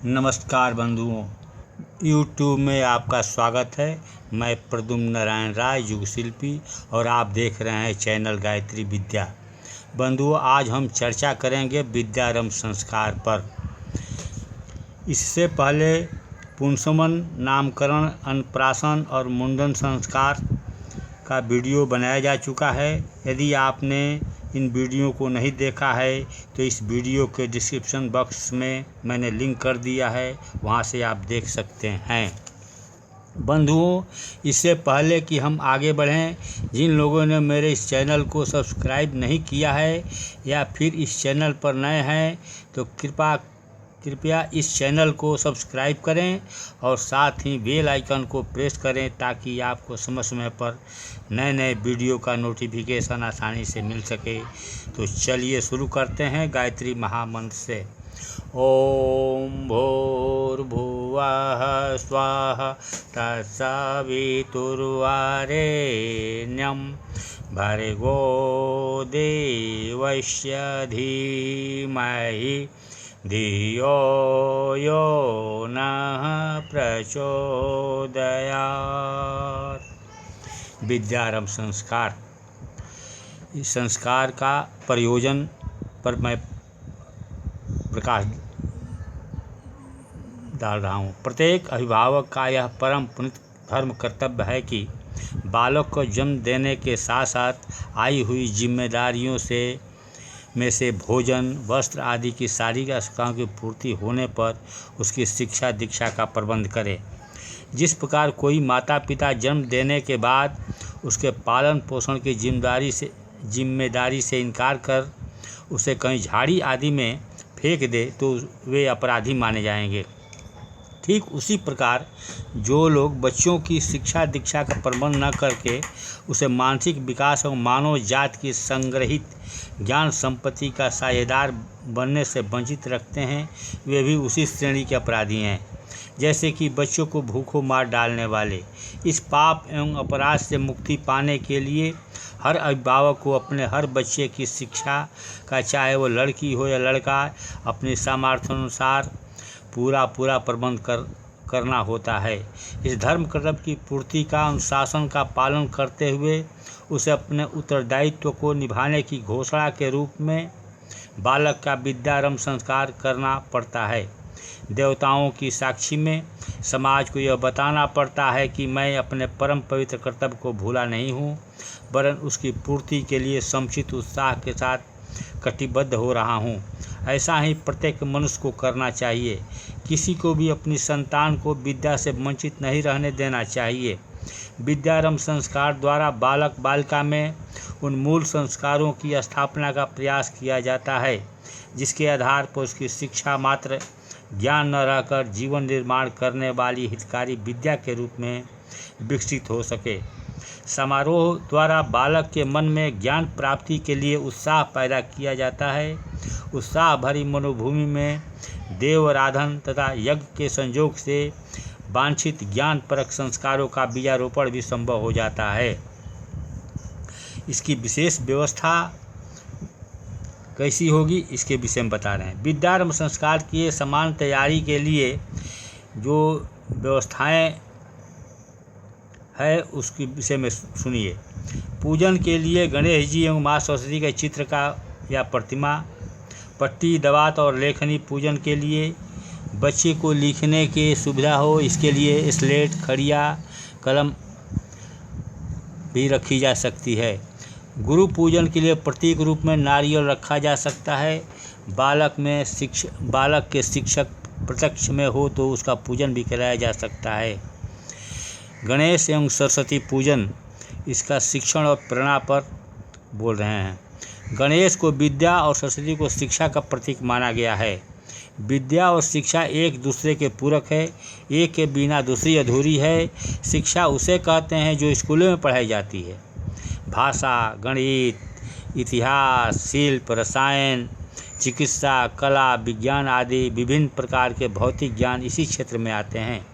नमस्कार बंधुओं, यूट्यूब में आपका स्वागत है। मैं प्रद्युम्न नारायण राय, युग शिल्पी, और आप देख रहे हैं चैनल गायत्री विद्या। बंधुओं, आज हम चर्चा करेंगे विद्यारंभ संस्कार पर। इससे पहले पुंसवन, नामकरण, अन्नप्राशन और मुंडन संस्कार का वीडियो बनाया जा चुका है। यदि आपने इन वीडियो को नहीं देखा है तो इस वीडियो के डिस्क्रिप्शन बॉक्स में मैंने लिंक कर दिया है, वहां से आप देख सकते हैं। बंधुओं, इससे पहले कि हम आगे बढ़ें, जिन लोगों ने मेरे इस चैनल को सब्सक्राइब नहीं किया है या फिर इस चैनल पर नए हैं तो कृपया इस चैनल को सब्सक्राइब करें और साथ ही बेल आइकन को प्रेस करें ताकि आपको समय समय पर नए नए वीडियो का नोटिफिकेशन आसानी से मिल सके। तो चलिए शुरू करते हैं गायत्री महामंत्र से। ओम भूर्भुवः स्वाहा तत्सवितुर्वरेण्यं भर्गो देवस्य धीमहि धियो यो नः प्रचोदयात्। विद्यारंभ संस्कार। इस संस्कार का प्रयोजन पर मैं प्रकाश डाल रहा हूँ। प्रत्येक अभिभावक का यह परम पुनीत धर्म कर्तव्य है कि बालक को जन्म देने के साथ साथ आई हुई जिम्मेदारियों में से भोजन, वस्त्र आदि की सारी आवश्यकताओं की पूर्ति होने पर उसकी शिक्षा दीक्षा का प्रबंध करे। जिस प्रकार कोई माता पिता जन्म देने के बाद उसके पालन पोषण की जिम्मेदारी से इनकार कर उसे कहीं झाड़ी आदि में फेंक दे तो वे अपराधी माने जाएंगे। ठीक उसी प्रकार जो लोग बच्चों की शिक्षा दीक्षा का प्रबंध न करके उसे मानसिक विकास और मानव जाति की संग्रहित ज्ञान संपत्ति का साझेदार बनने से वंचित रखते हैं, वे भी उसी श्रेणी के अपराधी हैं जैसे कि बच्चों को भूखों मार डालने वाले। इस पाप एवं अपराध से मुक्ति पाने के लिए हर अभिभावक को अपने हर बच्चे की शिक्षा का, चाहे वो लड़की हो या लड़का, अपने सामर्थ्यानुसार पूरा प्रबंध करना होता है। इस धर्म कर्तव्य की पूर्ति का, अनुशासन का पालन करते हुए उसे अपने उत्तरदायित्व को निभाने की घोषणा के रूप में बालक का विद्यारंभ संस्कार करना पड़ता है। देवताओं की साक्षी में समाज को यह बताना पड़ता है कि मैं अपने परम पवित्र कर्तव्य को भूला नहीं हूँ, वरन उसकी पूर्ति के लिए समुचित उत्साह के साथ कटिबद्ध हो रहा हूँ। ऐसा ही प्रत्येक मनुष्य को करना चाहिए। किसी को भी अपनी संतान को विद्या से वंचित नहीं रहने देना चाहिए। विद्यारंभ संस्कार द्वारा बालक बालिका में उन मूल संस्कारों की स्थापना का प्रयास किया जाता है जिसके आधार पर उसकी शिक्षा मात्र ज्ञान न रहकर जीवन निर्माण करने वाली हितकारी विद्या के रूप में विकसित हो सके। समारोह द्वारा बालक के मन में ज्ञान प्राप्ति के लिए उत्साह पैदा किया जाता है। उत्साह भरी मनोभूमि में देव आराधन तथा यज्ञ के संयोग से वांछित ज्ञान परक संस्कारों का बीजारोपण भी संभव हो जाता है। इसकी विशेष व्यवस्था कैसी होगी, इसके विषय में बता रहे हैं। विद्यारंभ संस्कार की समान तैयारी के लिए जो व्यवस्थाएं है उसके विषय में सुनिए। पूजन के लिए गणेश जी एवं माँ सरस्वती के चित्र का या प्रतिमा, पट्टी, दवात और लेखनी। पूजन के लिए बच्चे को लिखने की सुविधा हो, इसके लिए स्लेट, खड़िया, कलम भी रखी जा सकती है। गुरु पूजन के लिए प्रतीक रूप में नारियल रखा जा सकता है। बालक के शिक्षक प्रत्यक्ष में हो तो उसका पूजन भी कराया जा सकता है। गणेश एवं सरस्वती पूजन, इसका शिक्षण और प्रेरणा पर बोल रहे हैं। गणेश को विद्या और सरस्वती को शिक्षा का प्रतीक माना गया है। विद्या और शिक्षा एक दूसरे के पूरक है, एक के बिना दूसरी अधूरी है। शिक्षा उसे कहते हैं जो स्कूलों में पढ़ाई जाती है। भाषा, गणित, इतिहास, शिल्प, रसायन, चिकित्सा, कला, विज्ञान आदि विभिन्न प्रकार के भौतिक ज्ञान इसी क्षेत्र में आते हैं।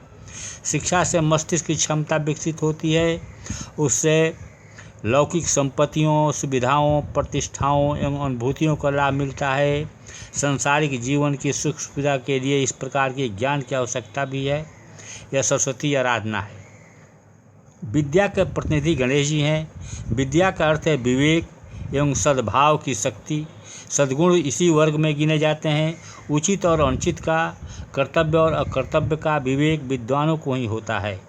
शिक्षा से मस्तिष्क की क्षमता विकसित होती है, उससे लौकिक संपत्तियों, सुविधाओं, प्रतिष्ठाओं एवं अनुभूतियों का लाभ मिलता है। संसारिक जीवन की सुख सुविधा के लिए इस प्रकार के ज्ञान की आवश्यकता भी है। यह सरस्वती आराधना है। विद्या के प्रतिनिधि गणेश जी हैं। विद्या का अर्थ है विवेक एवं सद्भाव की शक्ति। सद्गुण इसी वर्ग में गिने जाते हैं। उचित और अनुचित का, कर्तव्य और अकर्तव्य का विवेक विद्वानों को ही होता है।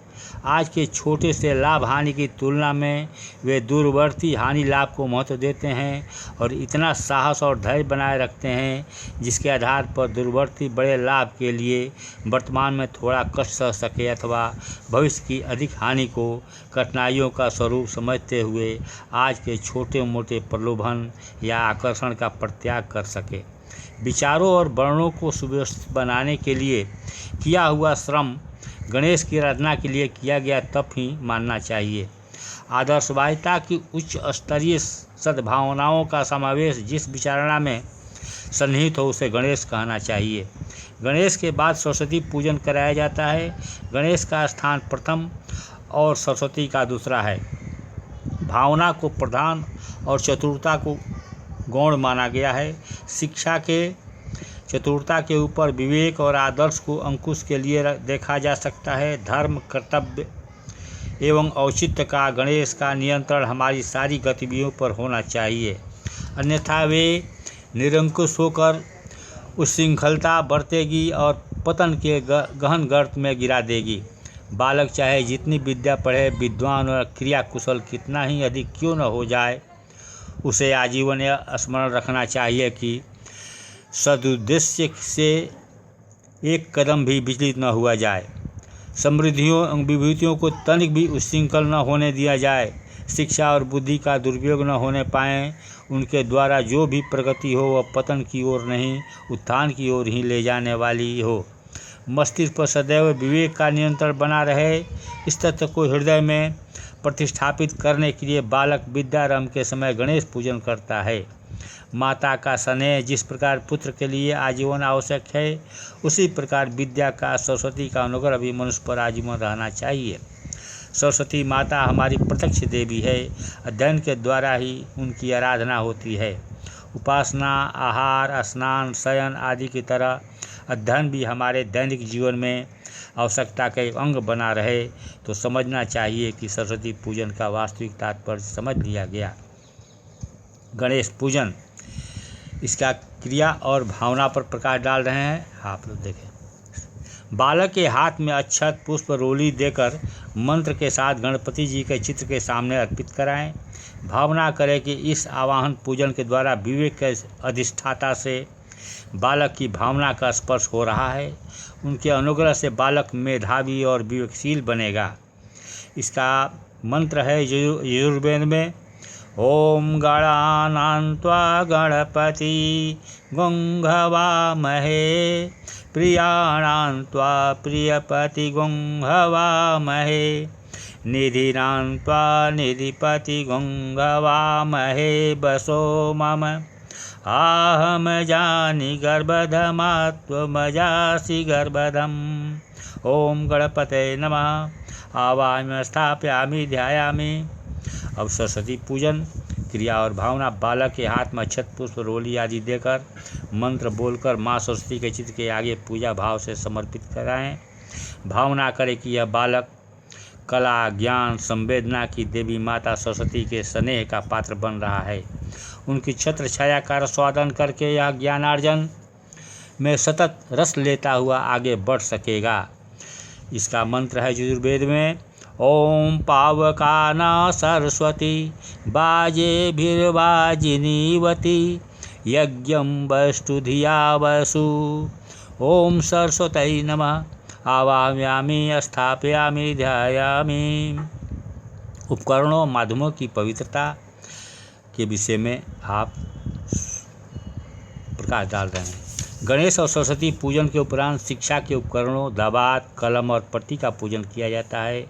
आज के छोटे से लाभ हानि की तुलना में वे दूरवर्ती हानि लाभ को महत्व देते हैं और इतना साहस और धैर्य बनाए रखते हैं जिसके आधार पर दूरवर्ती बड़े लाभ के लिए वर्तमान में थोड़ा कष्ट सह सके अथवा भविष्य की अधिक हानि को कठिनाइयों का स्वरूप समझते हुए आज के छोटे मोटे प्रलोभन या आकर्षण का परित्याग कर सके। विचारों और वर्णों को सुव्यवस्थित बनाने के लिए किया हुआ श्रम गणेश की आराधना के लिए किया गया तप ही मानना चाहिए। आदर्शवादिता की उच्च स्तरीय सद्भावनाओं का समावेश जिस विचारणा में सन्निहित हो उसे गणेश कहना चाहिए। गणेश के बाद सरस्वती पूजन कराया जाता है। गणेश का स्थान प्रथम और सरस्वती का दूसरा है। भावना को प्रधान और चतुरता को गौण माना गया है। शिक्षा के चतुरता के ऊपर विवेक और आदर्श को अंकुश के लिए देखा जा सकता है। धर्म, कर्तव्य एवं औचित्य का गणेश का नियंत्रण हमारी सारी गतिविधियों पर होना चाहिए, अन्यथा वे निरंकुश होकर उच्छृंखलता बरतेगी और पतन के गहन गर्त में गिरा देगी। बालक चाहे जितनी विद्या पढ़े, विद्वान और क्रिया कुशल कितना ही अधिक क्यों न हो जाए, उसे आजीवन यह स्मरण रखना चाहिए कि सदुद्देश्य से एक कदम भी विचलित न हुआ जाए। समृद्धियों एवं विभूतियों को तनिक भी उच्छृंखल न होने दिया जाए। शिक्षा और बुद्धि का दुरुपयोग न होने पाए। उनके द्वारा जो भी प्रगति हो वह पतन की ओर नहीं, उत्थान की ओर ही ले जाने वाली हो। मस्तिष्क पर सदैव विवेक का नियंत्रण बना रहे, इस तत्व को हृदय में प्रतिष्ठापित करने के लिए बालक विद्यारंभ के समय गणेश पूजन करता है। माता का स्नेह जिस प्रकार पुत्र के लिए आजीवन आवश्यक है, उसी प्रकार विद्या का, सरस्वती का अनुग्रह भी मनुष्य पर आजीवन रहना चाहिए। सरस्वती माता हमारी प्रत्यक्ष देवी है। अध्ययन के द्वारा ही उनकी आराधना होती है। उपासना, आहार, स्नान, शयन आदि की तरह अध्ययन भी हमारे दैनिक जीवन में आवश्यकता का एक अंग बना रहे तो समझना चाहिए कि सरस्वती पूजन का वास्तविक तात्पर्य समझ लिया गया। गणेश पूजन, इसका क्रिया और भावना पर प्रकाश डाल रहे हैं। आप लोग देखें। बालक के हाथ में अक्षत, पुष्प, रोली देकर मंत्र के साथ गणपति जी के चित्र के सामने अर्पित कराएं। भावना करें कि इस आवाहन पूजन के द्वारा विवेक के अधिष्ठाता से बालक की भावना का स्पर्श हो रहा है। उनके अनुग्रह से बालक मेधावी और विवेकशील बनेगा। इसका मंत्र है यजुर्वेद में, ओम गणानान्त्वा गणपति गुंहवामहे प्रियाणान्त्वा प्रियपति गुंहवामहे निधिनान्त्वा निधिपति गुंहवामहे वसो मम आहम जानि गर्भधमात्वमजासि गर्भधम्। ओम गणपते नमः। आवाहयामि, स्थापयामि, ध्यायामि। अब सरस्वती पूजन क्रिया और भावना, बालक के हाथ में अक्षत, पुष्प, रोली आदि देकर मंत्र बोलकर माँ सरस्वती के चित्र के आगे पूजा भाव से समर्पित कराएं। भावना करें कि यह बालक कला, ज्ञान, संवेदना की देवी माता सरस्वती के स्नेह का पात्र बन रहा है। उनकी छत्र छाया का रसवादन करके यह ज्ञानार्जन में सतत रस लेता हुआ आगे बढ़ सकेगा। इसका मंत्र है यजुर्वेद में, ओम पावकाना सरस्वती बाजेभिर्वाजिनीवती यज्ञं वस्तु धिया वसु। ओम सरस्वती नमः। आवाहयामि, स्थापयामि, ध्यायामि। उपकरणों, माध्यमों की पवित्रता के विषय में आप प्रकाश डाल रहे हैं। गणेश और सरस्वती पूजन के उपरांत शिक्षा के उपकरणों, दावात, कलम और पट्टी का पूजन किया जाता है।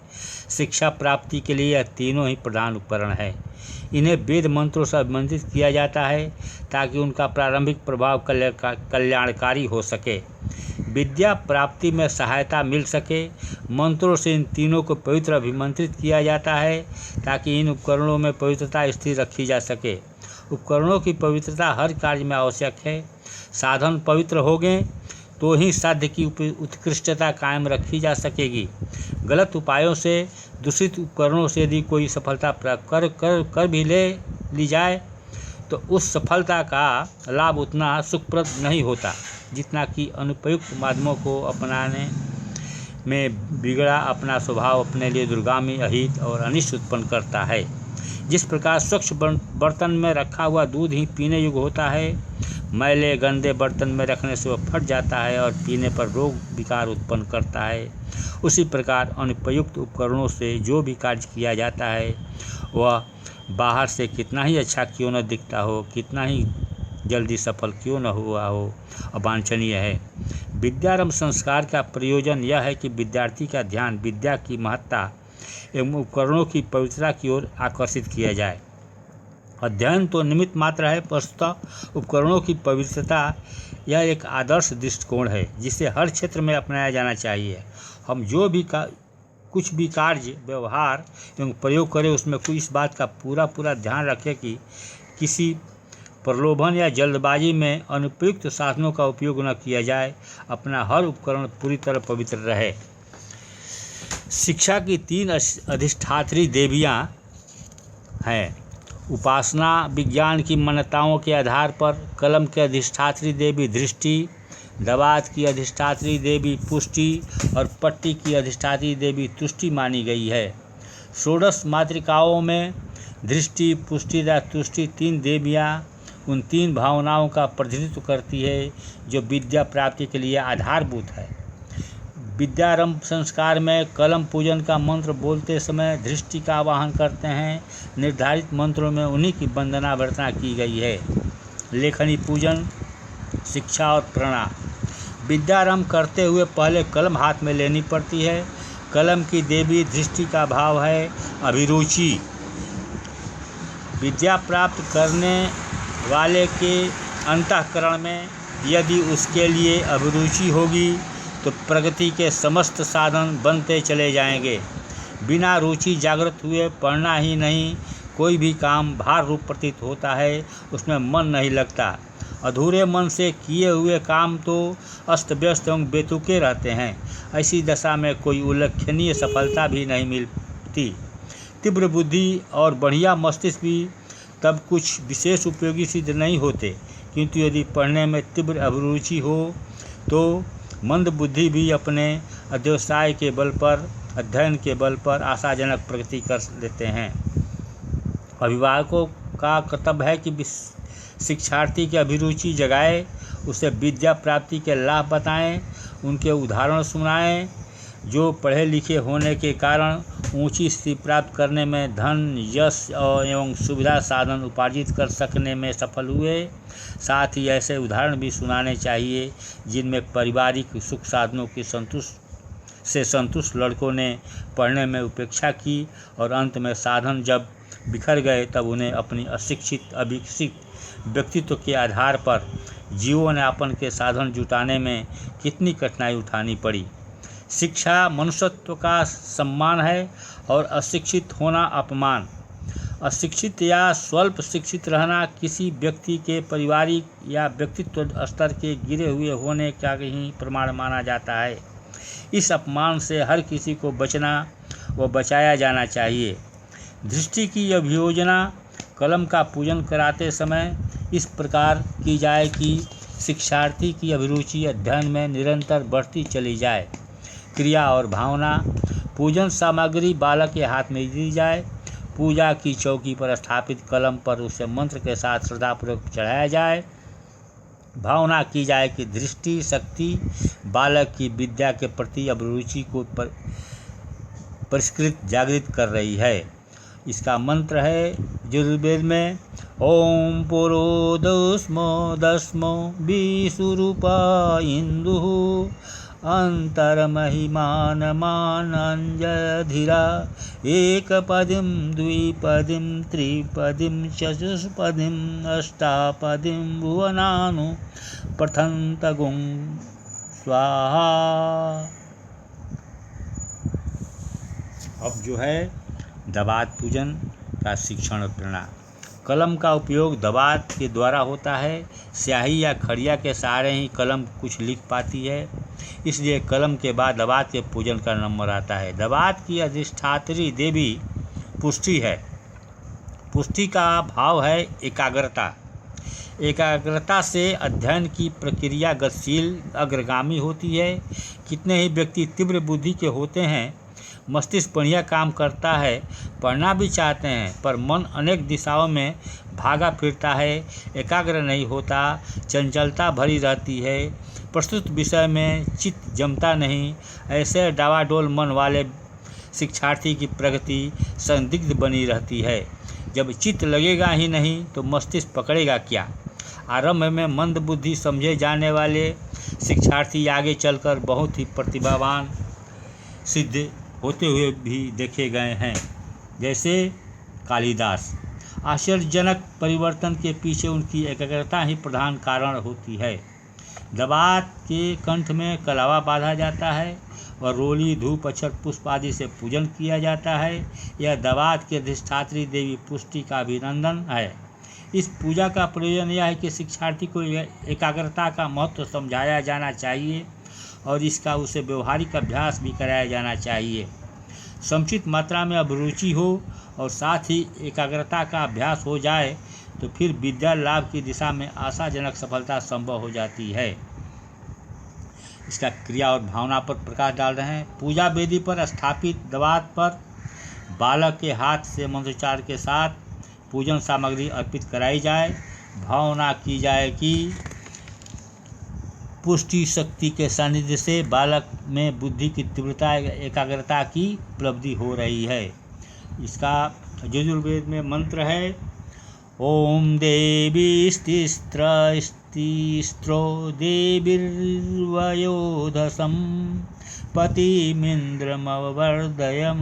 शिक्षा प्राप्ति के लिए यह तीनों ही प्रधान उपकरण हैं। इन्हें वेद मंत्रों से अभिमंत्रित किया जाता है ताकि उनका प्रारंभिक प्रभाव कल्याणकारी हो सके, विद्या प्राप्ति में सहायता मिल सके। मंत्रों से इन तीनों को पवित्र अभिमंत्रित किया जाता है ताकि इन उपकरणों में पवित्रता स्थिर रखी जा सके। उपकरणों की पवित्रता हर कार्य में आवश्यक है। साधन पवित्र होंगे तो ही साध्य की उत्कृष्टता कायम रखी जा सकेगी। गलत उपायों से, दूषित उपकरणों से यदि कोई सफलता प्राप्त कर भी ली जाए तो उस सफलता का लाभ उतना सुखप्रद नहीं होता जितना कि अनुपयुक्त माध्यमों को अपनाने में बिगड़ा अपना स्वभाव अपने लिए दुर्गामी, अहित और अनिष्ट उत्पन्न करता है। जिस प्रकार स्वच्छ बर्तन में रखा हुआ दूध ही पीने योग्य होता है, मैले गंदे बर्तन में रखने से वह फट जाता है और पीने पर रोग विकार उत्पन्न करता है, उसी प्रकार अनुपयुक्त उपकरणों से जो भी कार्य किया जाता है वह बाहर से कितना ही अच्छा क्यों न दिखता हो, कितना ही जल्दी सफल क्यों न हुआ हो, अवांछनीय है। विद्यारंभ संस्कार का प्रयोजन यह है कि विद्यार्थी का ध्यान विद्या की महत्ता एवं उपकरणों की पवित्रता की ओर आकर्षित किया जाए। अध्ययन तो निमित्त मात्र है, वस्तुतः उपकरणों की पवित्रता यह एक आदर्श दृष्टिकोण है जिसे हर क्षेत्र में अपनाया जाना चाहिए। हम जो भी कुछ भी कार्य, व्यवहार एवं प्रयोग करें उसमें कोई इस बात का पूरा ध्यान रखें कि किसी प्रलोभन या जल्दबाजी में अनुपयुक्त साधनों का उपयोग न किया जाए। अपना हर उपकरण पूरी तरह पवित्र रहे। शिक्षा की 3 अधिष्ठात्री देवियाँ हैं। उपासना विज्ञान की मान्यताओं के आधार पर कलम के अधिष्ठात्री देवी दृष्टि, दवात की अधिष्ठात्री देवी पुष्टि और पट्टी की अधिष्ठात्री देवी तुष्टि मानी गई है। षोडश मातृकाओं में दृष्टि, पुष्टि तथा तुष्टि 3 देवियाँ उन 3 भावनाओं का प्रतिनिधित्व करती है जो विद्या प्राप्ति के लिए आधारभूत है। विद्यारंभ संस्कार में कलम पूजन का मंत्र बोलते समय दृष्टि का आवाहन करते हैं। निर्धारित मंत्रों में उन्हीं की वंदना वर्तना की गई है। लेखनी पूजन, शिक्षा और प्रणाम। विद्यारंभ करते हुए पहले कलम हाथ में लेनी पड़ती है। कलम की देवी दृष्टि का भाव है अभिरुचि। विद्या प्राप्त करने वाले के अंतःकरण में यदि उसके लिए अभिरुचि होगी तो प्रगति के समस्त साधन बनते चले जाएंगे। बिना रुचि जागृत हुए पढ़ना ही नहीं, कोई भी काम भार रूप प्रतीत होता है, उसमें मन नहीं लगता। अधूरे मन से किए हुए काम तो अस्त व्यस्त एवं बेतुके रहते हैं। ऐसी दशा में कोई उल्लेखनीय सफलता भी नहीं मिलती। तीव्र बुद्धि और बढ़िया मस्तिष्क भी तब कुछ विशेष उपयोगी सिद्ध नहीं होते, किंतु यदि पढ़ने में तीव्र अभिरुचि हो तो मंद बुद्धि भी अपने अध्यवसाय के बल पर, अध्ययन के बल पर आशाजनक प्रगति कर लेते हैं। अभिभावकों का कर्तव्य है कि शिक्षार्थी की अभिरुचि जगाए, उसे विद्या प्राप्ति के लाभ बताएं, उनके उदाहरण सुनाएं जो पढ़े लिखे होने के कारण ऊंची स्थिति प्राप्त करने में, धन, यश एवं सुविधा साधन उपार्जित कर सकने में सफल हुए। साथ ही ऐसे उदाहरण भी सुनाने चाहिए जिनमें पारिवारिक सुख साधनों की संतुष्ट लड़कों ने पढ़ने में उपेक्षा की और अंत में साधन जब बिखर गए तब उन्हें अपनी अशिक्षित अविकसित व्यक्तित्व के आधार पर जीवन यापन के साधन जुटाने में कितनी कठिनाई उठानी पड़ी। शिक्षा मनुष्यत्व का सम्मान है और अशिक्षित होना अपमान। अशिक्षित या स्वल्प शिक्षित रहना किसी व्यक्ति के पारिवारिक या व्यक्तित्व स्तर के गिरे हुए होने का ही प्रमाण माना जाता है। इस अपमान से हर किसी को बचना व बचाया जाना चाहिए। दृष्टि की अभियोजना कलम का पूजन कराते समय इस प्रकार की जाए कि शिक्षार्थी की अभिरुचि अध्ययन में निरंतर बढ़ती चली जाए। क्रिया और भावना। पूजन सामग्री बालक के हाथ में दी जाए। पूजा की चौकी पर स्थापित कलम पर उसे मंत्र के साथ श्रद्धापूर्वक चढ़ाया जाए। भावना की जाए कि दृष्टि शक्ति बालक की विद्या के प्रति अभिरुचि को परिष्कृत जागृत कर रही है। इसका मंत्र है यजुर्वेद में ओम पुरोदस्मो दस्मो विश्वरूपा इंदु अंतर्महिमान मानंजधीरा एकपदिं द्विपदिं त्रिपदिं चतुष्पदिं अष्टापदिं भुवनानु प्रथन्तगुं स्वाहा। अब जो है दवात पूजन का शिक्षण और प्रेरणा। कलम का उपयोग दवात के द्वारा होता है। स्याही या खड़िया के सहारे ही कलम कुछ लिख पाती है, इसलिए कलम के बाद दवात के पूजन का नंबर आता है। दवात की अधिष्ठात्री देवी पुष्टि है। पुष्टि का भाव है एकाग्रता। एकाग्रता से अध्ययन की प्रक्रिया गतिशील अग्रगामी होती है। कितने ही व्यक्ति तीव्र बुद्धि के होते हैं, मस्तिष्क बढ़िया काम करता है, पढ़ना भी चाहते हैं, पर मन अनेक दिशाओं में भागा फिरता है, एकाग्र नहीं होता, चंचलता भरी रहती है, प्रस्तुत विषय में चित्त जमता नहीं। ऐसे डावाडोल मन वाले शिक्षार्थी की प्रगति संदिग्ध बनी रहती है। जब चित्त लगेगा ही नहीं तो मस्तिष्क पकड़ेगा क्या। आरंभ में मंद बुद्धि समझे जाने वाले शिक्षार्थी आगे चलकर बहुत ही प्रतिभावान सिद्ध होते हुए भी देखे गए हैं, जैसे कालिदास। आश्चर्यजनक परिवर्तन के पीछे उनकी एकाग्रता ही प्रधान कारण होती है। दवात के कंठ में कलावा बांधा जाता है और रोली, धूप, अक्षर, पुष्प आदि से पूजन किया जाता है। यह दवात की अधिष्ठात्री देवी पुष्टि का अभिनंदन है। इस पूजा का प्रयोजन यह है कि शिक्षार्थी को एकाग्रता का महत्व समझाया जाना चाहिए और इसका उसे व्यवहारिक अभ्यास भी कराया जाना चाहिए। समुचित मात्रा में अभिरुचि हो और साथ ही एकाग्रता का अभ्यास हो जाए तो फिर विद्या लाभ की दिशा में आशाजनक सफलता संभव हो जाती है। इसका क्रिया और भावना पर प्रकाश डाल रहे हैं। पूजा वेदी पर स्थापित दवात पर बालक के हाथ से मंत्रोच्चार के साथ पूजन सामग्री अर्पित कराई जाए। भावना की जाए कि पुष्टि शक्ति के सानिध्य से बालक में बुद्धि की तीव्रता, एकाग्रता की उपलब्धि हो रही है। इसका यजुर्वेद में मंत्र है, ओम देवी स्त्रो देवीर्वयोधसं पतिमिन्द्रमवर्धयं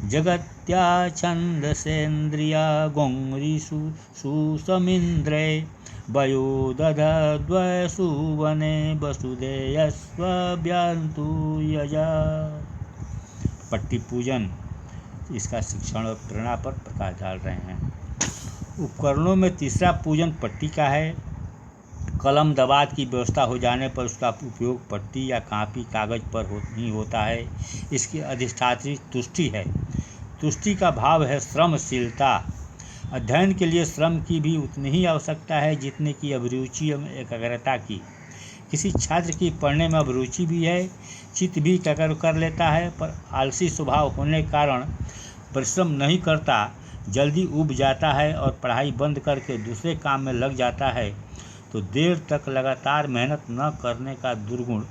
जगत्या छन्दसेन्द्रिया गोंगरीषु सुसमिन्द्रे वयो दधद्वसुवने वसुदेयस्वव्यन्तु यजा। पट्टी पूजन, इसका शिक्षण और प्रेरणा पर प्रकाश डाल रहे हैं। उपकरणों में तीसरा पूजन पट्टी का है। कलम दवात की व्यवस्था हो जाने पर उसका उपयोग पट्टी या कापी कागज पर ही होता है। इसकी अधिष्ठात्री तुष्टि है। तुष्टि का भाव है श्रमशीलता। अध्ययन के लिए श्रम की भी उतनी ही आवश्यकता है जितने की अभिरुचि एवं एकाग्रता की। किसी छात्र की पढ़ने में अभिरुचि भी है, चित्त भी एकाग्र कर लेता है, पर आलसी स्वभाव होने के कारण परिश्रम नहीं करता, जल्दी ऊब जाता है और पढ़ाई बंद करके दूसरे काम में लग जाता है, तो देर तक लगातार मेहनत न करने का दुर्गुण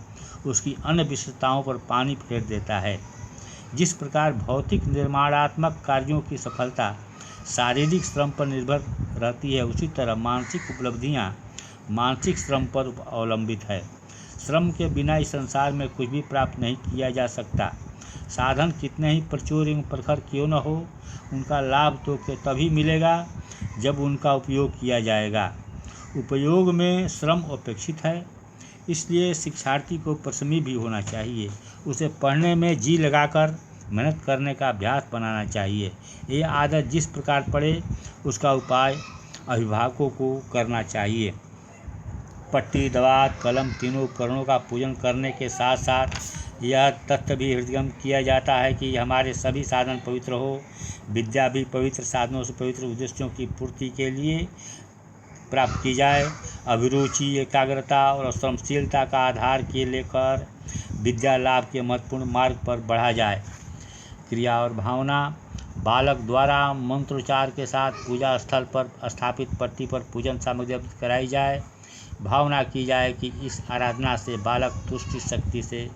उसकी अन्य विशेषताओं पर पानी फेर देता है। जिस प्रकार भौतिक निर्माणात्मक कार्यों की सफलता शारीरिक श्रम पर निर्भर रहती है, उसी तरह मानसिक उपलब्धियां मानसिक श्रम पर अवलंबित है। श्रम के बिना इस संसार में कुछ भी प्राप्त नहीं किया जा सकता। साधन कितने ही प्रचुर एवं प्रखर क्यों न हो, उनका लाभ तो तभी मिलेगा जब उनका उपयोग किया जाएगा। उपयोग में श्रम अपेक्षित है, इसलिए शिक्षार्थी को परिश्रमी भी होना चाहिए। उसे पढ़ने में जी लगाकर मेहनत करने का अभ्यास बनाना चाहिए। ये आदत जिस प्रकार पड़े उसका उपाय अभिभावकों को करना चाहिए। पट्टी, दवात, कलम तीनों उपकरणों का पूजन करने के साथ साथ यह तथ्य भी हृदयंगम किया जाता है कि हमारे सभी साधन पवित्र हो। विद्या भी पवित्र साधनों से पवित्र उद्देश्यों की पूर्ति के लिए प्राप्त की जाए। अभिरुचि, एकाग्रता और श्रमशीलता का आधार के लेकर विद्या लाभ के महत्वपूर्ण मार्ग पर बढ़ा जाए। क्रिया और भावना, बालक द्वारा मंत्रोच्चार के साथ पूजा स्थल पर स्थापित पट्टी पर पूजन सामग्री कराई जाए। भावना की जाए कि इस आराधना से बालक तुष्टि शक्ति से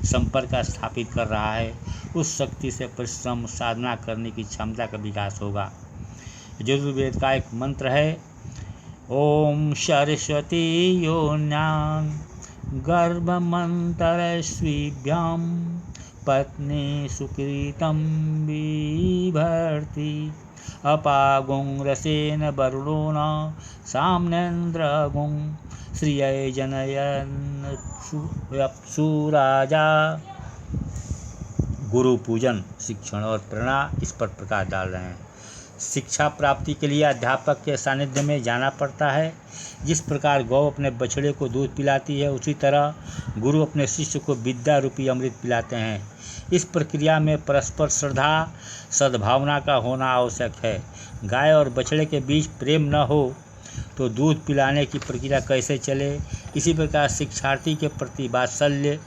संपर्क स्थापित कर रहा है, उस शक्ति से परिश्रम साधना करने की क्षमता का विकास होगा। यजुर्वेद का एक मंत्र है, ओम सरस्वती योन्यां गर्भमंतरस्वीभ्यां पत्नी सुकृतं बिभर्ति अपागुं रसेन वरुणो न साम्नेन्द्रगुं श्रियै जनयन् सुराजा। गुरु पूजन, शिक्षण और प्रेरणा, इस पर प्रकाश डाल रहे हैं। शिक्षा प्राप्ति के लिए अध्यापक के सानिध्य में जाना पड़ता है। जिस प्रकार गौ अपने बछड़े को दूध पिलाती है, उसी तरह गुरु अपने शिष्य को विद्या रूपी अमृत पिलाते हैं। इस प्रक्रिया में परस्पर श्रद्धा सद्भावना का होना आवश्यक है। गाय और बछड़े के बीच प्रेम न हो तो दूध पिलाने की प्रक्रिया कैसे चले। इसी प्रकार शिक्षार्थी के प्रति वात्सल्य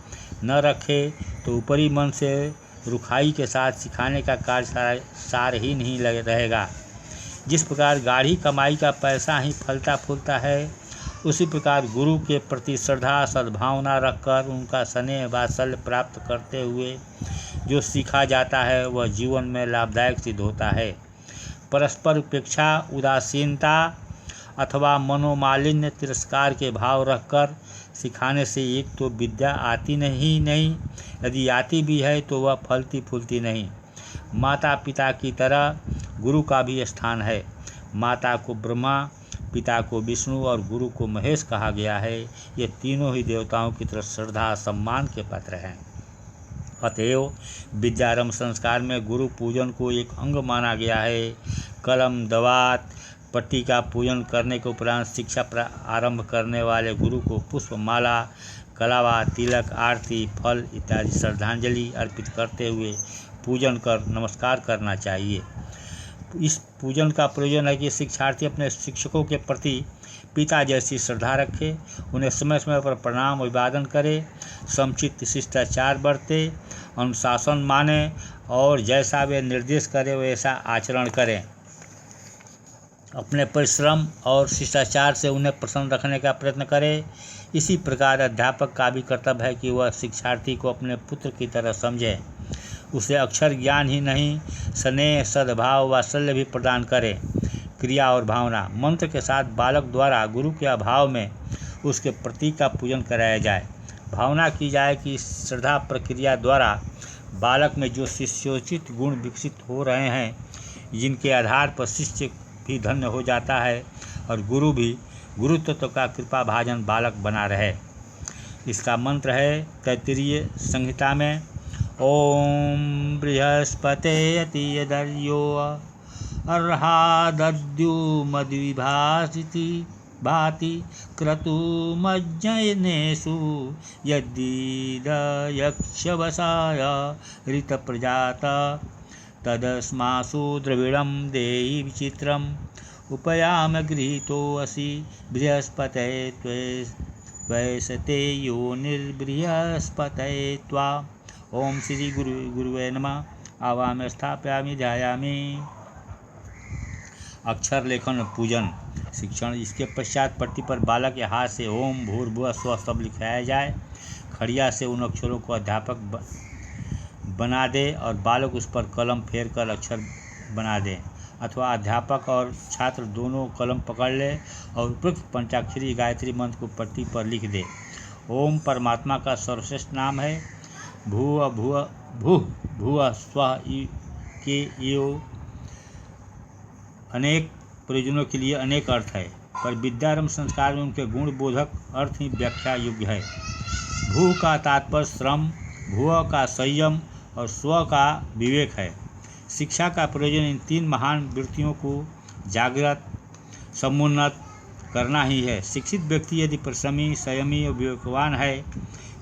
न रखे तो ऊपरी मन से रुखाई के साथ सिखाने का कार्य सार ही नहीं रहेगा। जिस प्रकार गाढ़ी कमाई का पैसा ही फलता फूलता है, उसी प्रकार गुरु के प्रति श्रद्धा सद्भावना रखकर उनका स्नेह वात्सल्य प्राप्त करते हुए जो सीखा जाता है वह जीवन में लाभदायक सिद्ध होता है। परस्पर उपेक्षा, उदासीनता अथवा मनोमालिन्य तिरस्कार के भाव रखकर सिखाने से एक तो विद्या आती नहीं, यदि आती भी है तो वह फलती फूलती नहीं। माता पिता की तरह गुरु का भी स्थान है। माता को ब्रह्मा, पिता को विष्णु और गुरु को महेश कहा गया है। ये तीनों ही देवताओं की तरफ श्रद्धा सम्मान के पात्र हैं। अतएव विद्यारंभ संस्कार में गुरु पूजन को एक अंग माना गया है। कलम, दवात, पट्टी का पूजन करने के उपरांत शिक्षा आरंभ करने वाले गुरु को पुष्पमाला, कलावा, तिलक, आरती, फल इत्यादि श्रद्धांजलि अर्पित करते हुए पूजन कर नमस्कार करना चाहिए। इस पूजन का प्रयोजन है कि शिक्षार्थी अपने शिक्षकों के प्रति पिता जैसी श्रद्धा रखे, उन्हें समय समय पर प्रणाम अभिवादन करे, समुचित शिष्टाचार बरते, अनुशासन माने और जैसा वे निर्देश करें वैसा आचरण करें। अपने परिश्रम और शिष्टाचार से उन्हें प्रसन्न रखने का प्रयत्न करे। इसी प्रकार अध्यापक का भी कर्तव्य है कि वह शिक्षार्थी को अपने पुत्र की तरह समझे, उसे अक्षर ज्ञान ही नहीं स्नेह सद्भाव वात्सल्य भी प्रदान करे। क्रिया और भावना, मंत्र के साथ बालक द्वारा गुरु के अभाव में उसके प्रतीक का पूजन कराया जाए। भावना की जाए कि श्रद्धा प्रक्रिया द्वारा बालक में जो शिष्योचित गुण विकसित हो रहे हैं, जिनके आधार पर शिष्य भी धन्य हो जाता है और गुरु भी गुरुत्व का कृपा भाजन बालक बना रहे। इसका मंत्र है तैत्तिरीय संहिता में ओम बृहस्पते अतियदर्यो अर्हादद्युमद्विभासिति भाति क्रतुमज्जनेषु यद्दीदयक्षवसाय ऋतप्रजाता तदस्मासु द्रविड़ं देहि विचित्रम् उपयाम गृहीतोऽसि बृहस्पते त्वैसते यो निर्बृहस्पते त्वा। ओम श्री गुरुवे नमः। आवाम स्थापयामि ध्यायामि। अक्षर लेखन पूजन शिक्षण। इसके पश्चात पट्टी पर बालक के हाथ से ओम भूर्भुवः स्वः शब्द लिखाया जाए। खड़िया से उन अक्षरों को अध्यापक बना दे और बालक उस पर कलम फेर कर अक्षर बना दे, अथवा अध्यापक और छात्र दोनों कलम पकड़ ले और उपयुक्त पंचाक्षरी गायत्री मंत्र को पट्टी पर लिख दे। ओम परमात्मा का सर्वश्रेष्ठ नाम है। भूः भुवः स्वः के यो अनेक प्रयोजनों के लिए अनेक अर्थ है, पर विद्यारंभ संस्कार में उनके गुण बोधक अर्थ ही व्याख्या योग्य है। भू का तात्पर्य श्रम, भुव का संयम और स्व का विवेक है। शिक्षा का प्रयोजन इन तीन महान वृत्तियों को जागृत समुन्नत करना ही है। शिक्षित व्यक्ति यदि परिश्रमी, संयमी और विवेकवान है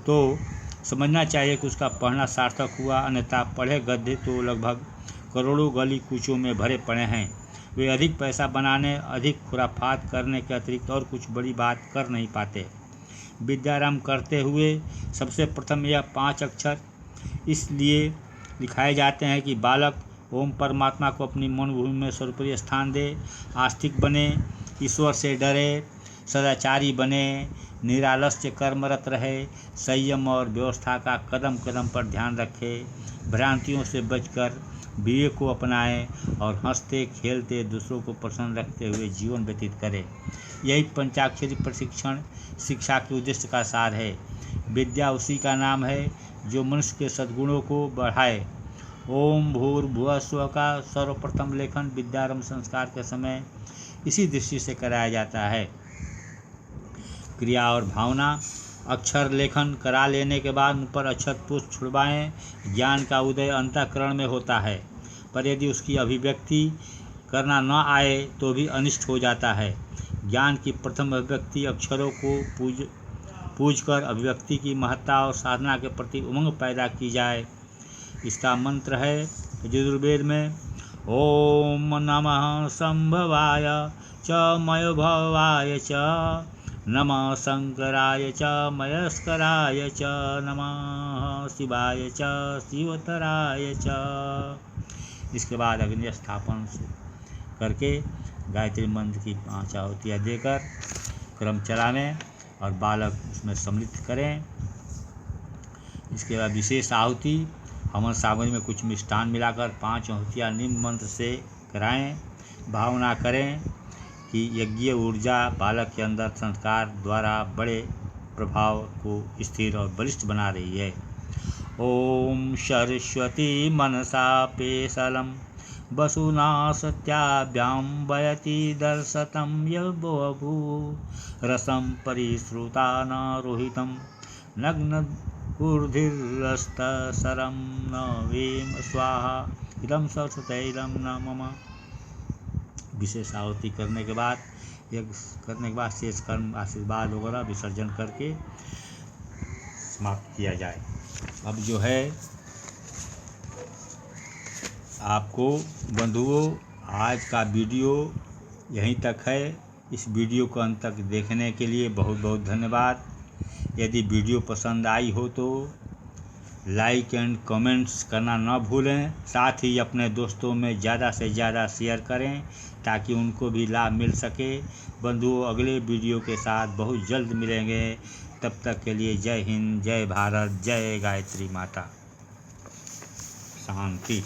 तो समझना चाहिए कि उसका पढ़ना सार्थक हुआ, अन्यथा पढ़े गद्दे तो लगभग करोड़ों गली कूचों में भरे पड़े हैं। वे अधिक पैसा बनाने, अधिक खुराफात करने के अतिरिक्त और कुछ बड़ी बात कर नहीं पाते। विद्यारंभ करते हुए सबसे प्रथम यह 5 अक्षर इसलिए लिखाए जाते हैं कि बालक ओम परमात्मा को अपनी मनोभूमि में सर्वोपरि स्थान दे, आस्तिक बने, ईश्वर से डरे, सदाचारी बने, निरालस्य कर्मरत रहे, संयम और व्यवस्था का कदम कदम पर ध्यान रखे, भ्रांतियों से बचकर विवेक को अपनाए और हंसते खेलते दूसरों को प्रसन्न रखते हुए जीवन व्यतीत करे। यही पंचाक्षरी प्रशिक्षण शिक्षा के उद्देश्य का सार है। विद्या उसी का नाम है जो मनुष्य के सद्गुणों को बढ़ाए। ओम भूर्भुवः स्वः का सर्वप्रथम लेखन विद्यारंभ संस्कार के समय इसी दृष्टि से कराया जाता है। क्रिया और भावना। अक्षर लेखन करा लेने के बाद उन पर अक्षर पुष्प छुड़वाएं। ज्ञान का उदय अंतःकरण में होता है, पर यदि उसकी अभिव्यक्ति करना न आए तो भी अनिष्ट हो जाता है। ज्ञान की प्रथम अभिव्यक्ति अक्षरों को पूजकर अभिव्यक्ति की महत्ता और साधना के प्रति उमंग पैदा की जाए। इसका मंत्र है यजुर्वेद में ओम नमः संभवाय च मयोभवाय च नमः शंकराय च मयस्कराय च नमः शिवाय च शिवतराय च। इसके बाद अग्नि स्थापन करके गायत्री मंत्र की 5 आहुतियाँ देकर क्रम चलावें और बालक उसमें सम्मिलित करें। इसके बाद विशेष आहुति हवन सामग्री में कुछ मिष्ठान मिलाकर 5 आहुतियाँ निम्न मंत्र से कराएं। भावना करें कि यज्ञीय ऊर्जा बालक के अंदर संस्कार द्वारा बड़े प्रभाव को स्थिर और बलिष्ठ बना रही है। ओम सरस्वती मनसा पेशलम वसुना सत्याभ्याम वयति दर्शतं यबभू रसं परिश्रुता न रोहितं नग्न ऊर्धिरस्तसरं न वेम स्वाहा इदं सरस्वतीदं न मम। विशेष आहुति करने के बाद शेष कर्म आशीर्वाद वगैरह विसर्जन करके समाप्त किया जाए। अब जो है आपको बंधुओं आज का वीडियो यहीं तक है। इस वीडियो को अंत तक देखने के लिए बहुत बहुत धन्यवाद। यदि वीडियो पसंद आई हो तो लाइक एंड कमेंट्स करना न भूलें। साथ ही अपने दोस्तों में ज़्यादा से ज़्यादा शेयर करें ताकि उनको भी लाभ मिल सके। बंधुओं अगले वीडियो के साथ बहुत जल्द मिलेंगे। तब तक के लिए जय हिंद, जय भारत, जय गायत्री माता। शांति।